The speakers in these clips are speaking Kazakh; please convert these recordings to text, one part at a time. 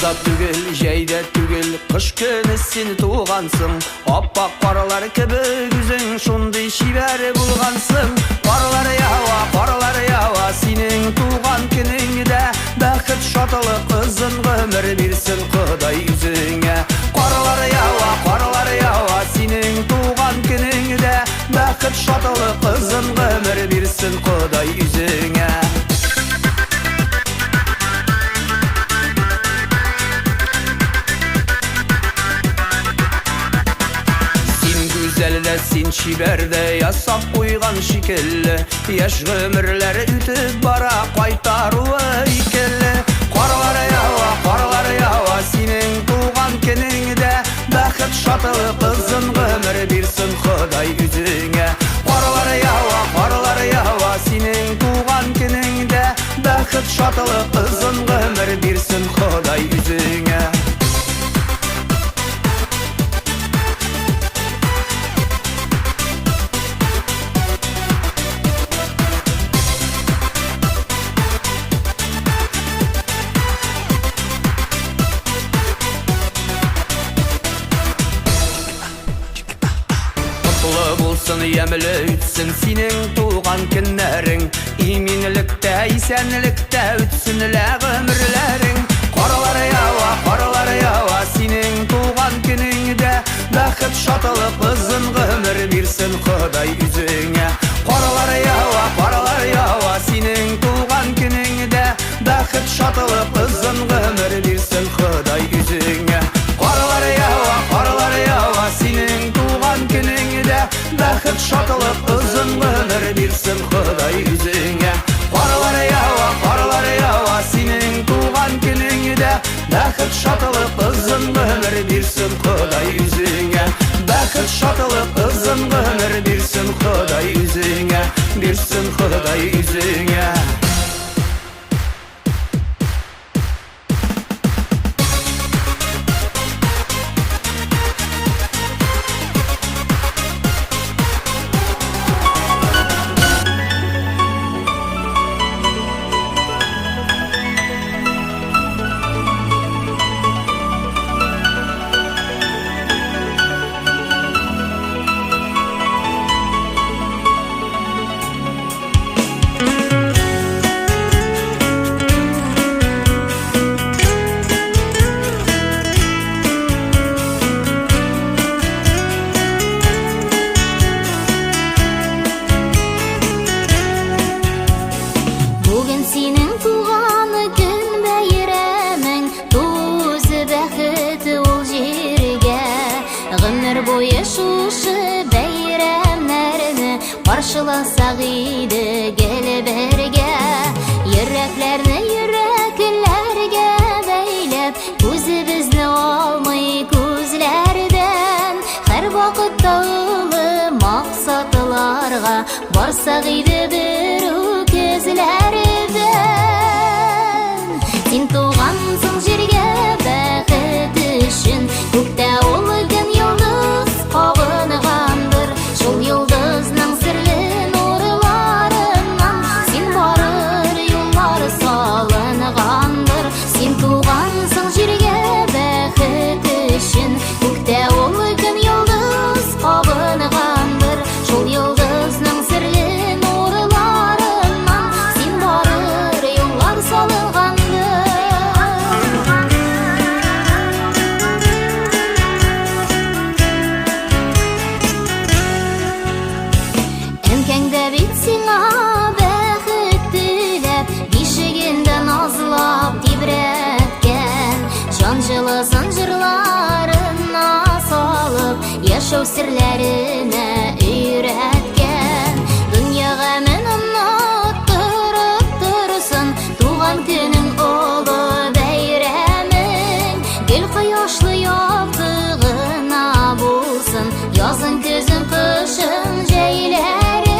Жазда түгел, жайда түгел, қыш күні сен туғансың. Аппақ қаралар кебек үзің, шундый шибәрі булғансың. Қаралар ява, сенің туған күніңдә, бәхет шатылы қызын ғөмір берсін Құдай үзіңе. Қаралар ява, сенің туған күніңдә, бәхет шатылы қызын ғөмір берсін Құдай үзіңе. Сен шибәрдә ясап қойған шикелле, яш ғөмірләр үтіп бара қайтаруы икелле. Қаралар ява, сенің туған күніңдә, бәхет шатылы қызын ғөмір берсін Құдай үзіңе. Қаралар ява, сенің туған күніңдә, бәхет шатылы қызын ғөмір берсін Құдай үзіңе. Емілі үтсін сенің туған күннәрің, иминлікті, исәнлікті үтсін ғөмірләрің. Қаралар ява, сенің туған күніңдә, бәхет шатылы қызын ғөмір берсін Құдай үзіңе. Қаралар ява, сенің туған күніңдә, бәхет шатылы қызын ғөмір берсін Құдай үзіңе. Қаралар ява, сенің туған күніңдә, бәхет шатылы қызын ғөмір берсін Құдай үзіңе. Қаралар ява, сенің туған күніңдә, бәхет шатылы қызын ғөмір берсін Құдай үзіңе. Бәхет шатылы қызын ғөмір берсін Құдай үзіңе, берсін Құдай үзіңе. Қаршыласақ иді келі бірге, Йөрәкләрне йөрәкләргә бәйләп, Күзебезне алмый күзләрдән. Һәр вакытта улы максатларга, Барсак иде бер күзләрдән. Син тугансың җиргә бәхет өчен, Күктә улыгын йолдыз кагынгандыр. Шул йолдызның серле нурларыннан Син барыр юллар салынгандыр. Син тугансың җиргә бәхет өчен, Күктә улыгын йолдыз кагынгандыр. Шул йолдызның серле нурларыннан Син барыр юллар салынгандыр. Җылысын җырларына салып, яшәү серләренә өйрәткән. Дөньяга мен оныттырып торсын, туган көнең олы бәйрәмең. Гөл кояшлы яктыгына булсын, язын көзен кышын җәйләрең.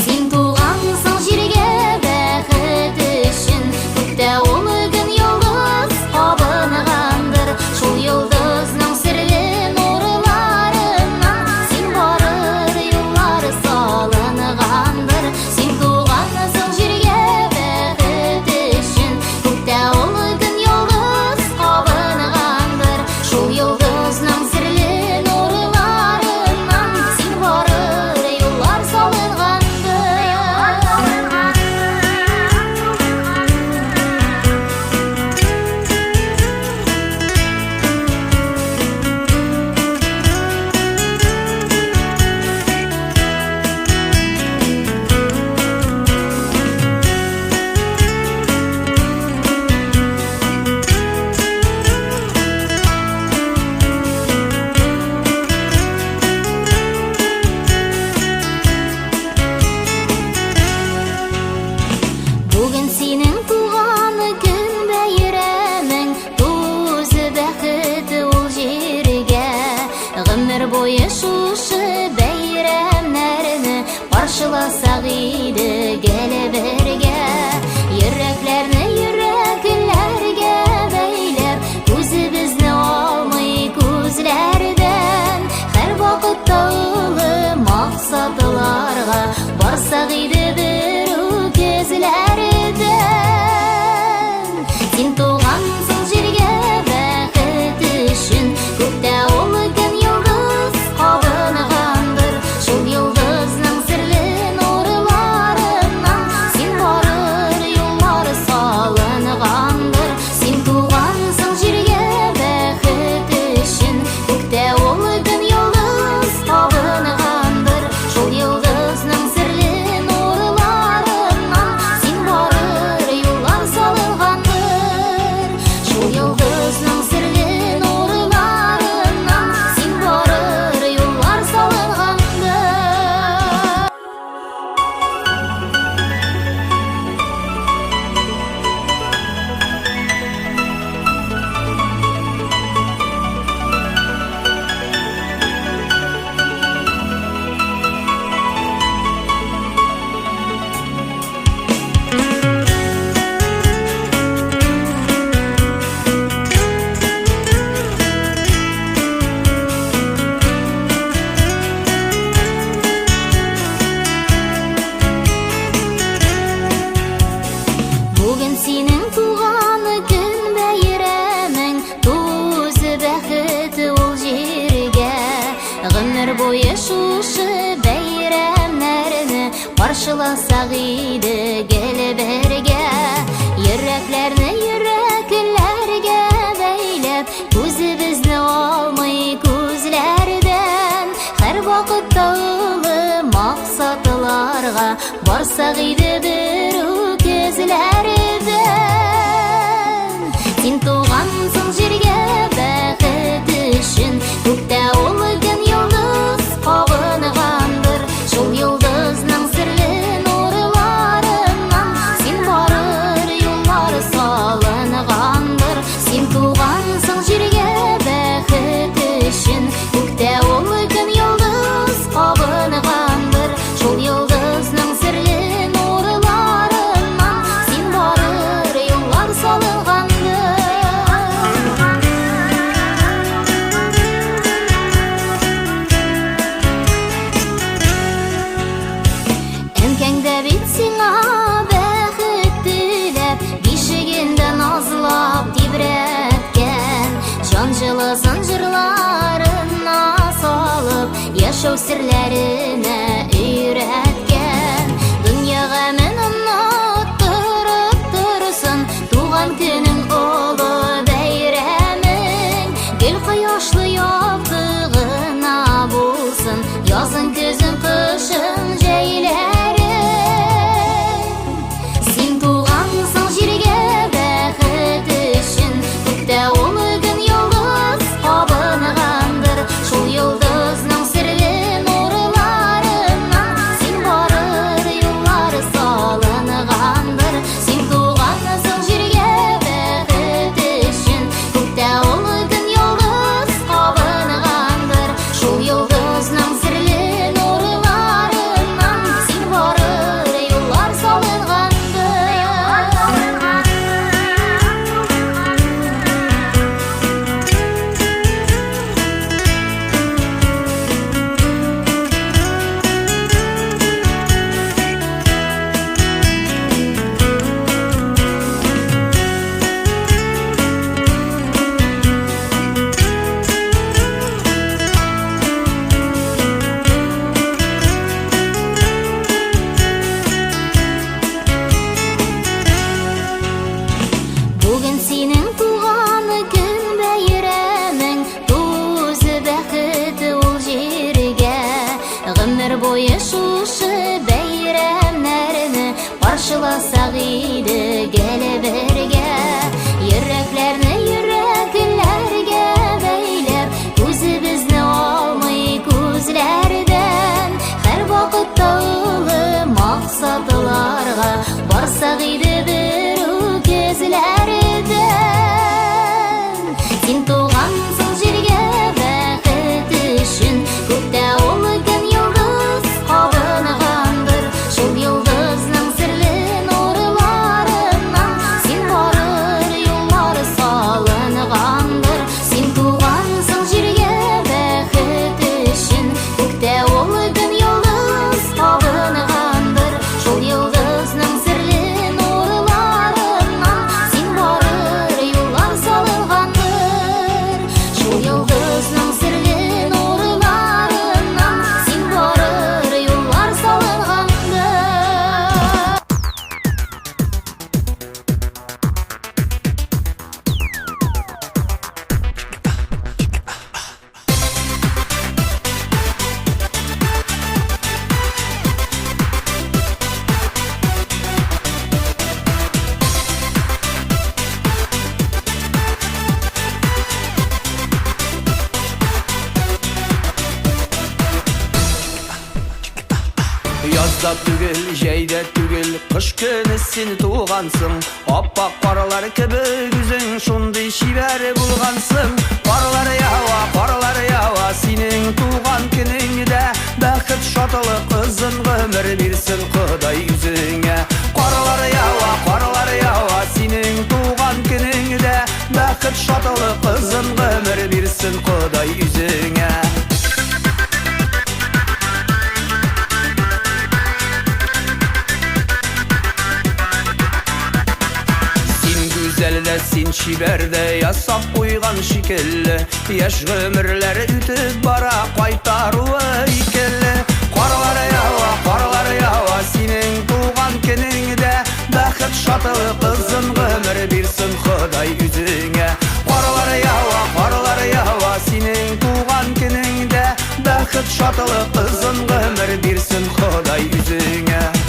Син тугансың җиргә бәхет өчен, Күктә улыгын йолдыз кабынгандыр. Шул йолдызның серле нурларыннан Син барыр юллар салынгандыр. Син тугансың җиргә бәхет өчен, Күктә улыгын boyu şuşu beyramlarını qarşılasak idi gel berge. Yüreklerini yüreklerge beylep, gözübizni olmay gözlerden. Her vaqtda ılı maqsadlarga barsak idi bir u kezlerden. Sen tuğansın jirge baqit üçün, көктә улыгын йолдыз кабынганdır. Шул йолдызның серле нурларыннан син барыр юллар салынганdır. Син тугансың җиргә бәхет өчен, күктә улыгын йолдыз кабынганdır. Шул йолдызның серле нурларыннан син барыр юллар салынганdır. Әнкәңдә бит сиңа бәхет теләп, бишегендә назлап тибрәткән. Җан җылысын җырларына салып, яшәү серләренә өйрәткән. Дөнья гамын оныттырып торсын, туган көнең олы бәйрәмең. Гөл кояшлы яктыгына булсын, язын көзен кышын җәйләр. Шул йолдызның серле нурларыннан син барыр юллар салынганdır. Син тугансың җиргә бәхет өчен, күктә улы көн йолдыз кабынганdır. Шул йолдызның серле нурларыннан син барыр юллар салынганdır. Бүген синең туган көн бәйрәмең, түзі бәхете ул җиргә. Гомер буе шушы бәйрәмнәрне каршыласак иде гел бергә. Йөрәкләрне йөрәкләргә бәйләп, күзебезне алмый күзләрдән. Һәр вакытта ылы максатларга барсак иде бер у kezlerden. Син тугансың җиргә бәхет өчен, күктә улыгын йолдыз кабынганdır. Шул йолдызның серле нурларыннан син барыр юллар салынганdır. Син тугансың җиргә бәхет өчен, күктә улыгын йолдыз кабынганdır. Шул йолдызның серле нурларыннан син барыр юллар салынганdır. Шул йолдызның серле нурларыннан син барыр юллар салынганdır. Язда түгел, җәйдә түгел, кыш көне син тугансың. Аппак каралар кебек үзең шундый чибәр булгансың. Карлар ява, синең туган көнеңдә. Бәхет шатлык озын гомер бирсен Ходай үзеңә. Карлар ява, синең туган көнеңдә. Бәхет шатлык озын гомер бирсен Ходай үзеңә. Güzelle Син шибәрдә ясап куйган шикелле, яшь гомерләр үтеп бара, кайтаруы икелле. Карлар ява, синең туган көнеңдә, бәхет шатлык ызын гомер бирсен Ходай үзеңә. Карлар ява, синең туган көнеңдә, бәхет шатлык ызын гомер бирсен Ходай үзеңә.